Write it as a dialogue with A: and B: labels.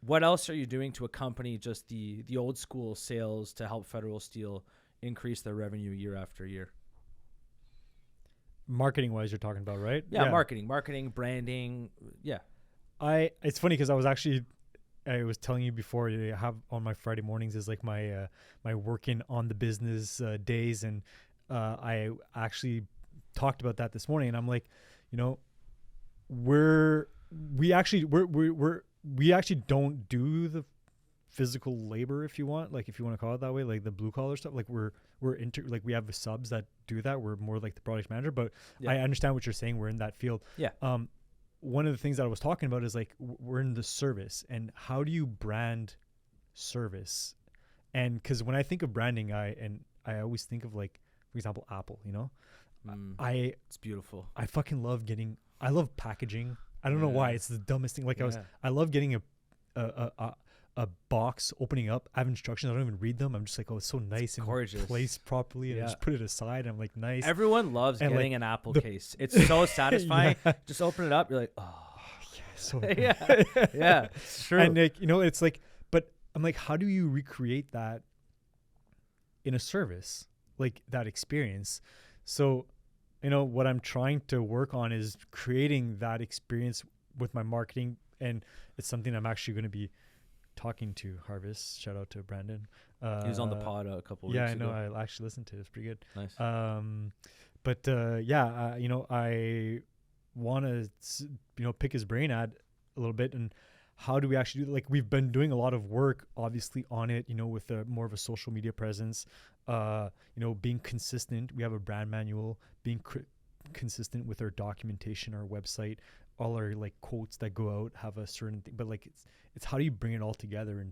A: what else are you doing to accompany just the old school sales to help Federal Steel increase their revenue year after year?
B: Marketing wise, you're talking about, right?
A: Yeah. Marketing, branding. Yeah.
B: It's funny because I was telling you before, I have on my Friday mornings is like my my working on the business days, and I actually talked about that this morning, and I'm like, you know, we actually don't do the physical labor, if you want to call it that way, like the blue collar stuff. Like we have subs that do that. We're more like the product manager, but I understand what you're saying. We're in that field.
A: Yeah.
B: One of the things that I was talking about is like we're in the service, and how do you brand service? And because when I think of branding, I always think of, like, for example, Apple. You know,
A: It's beautiful.
B: I fucking love I love packaging. I don't know why. It's the dumbest thing. Like I love getting a box, opening up. I have instructions. I don't even read them. I'm just like, oh, it's so nice and
A: gorgeous,
B: placed properly, and I just put it aside. I'm like, nice.
A: Everyone loves getting an Apple case. It's so satisfying. Just open it up. You're like, oh,
B: yeah, so
A: yeah, it's true.
B: And like, you know, it's like, but I'm like, how do you recreate that in a service, like that experience? So, you know, what I'm trying to work on is creating that experience with my marketing, and it's something I'm actually going to be talking to Harvest. Shout out to Brandon.
A: He was on the pod a couple weeks
B: ago. Yeah, I know. I actually listened to it. It's pretty good.
A: Nice.
B: You know, I want to, you know, pick his brain a little bit, and how do we actually do, like, we've been doing a lot of work obviously on it, you know, with more of a social media presence, you know, being consistent. We have a brand manual, being consistent with our documentation, our website, all our like quotes that go out have a certain thing, but like it's how do you bring it all together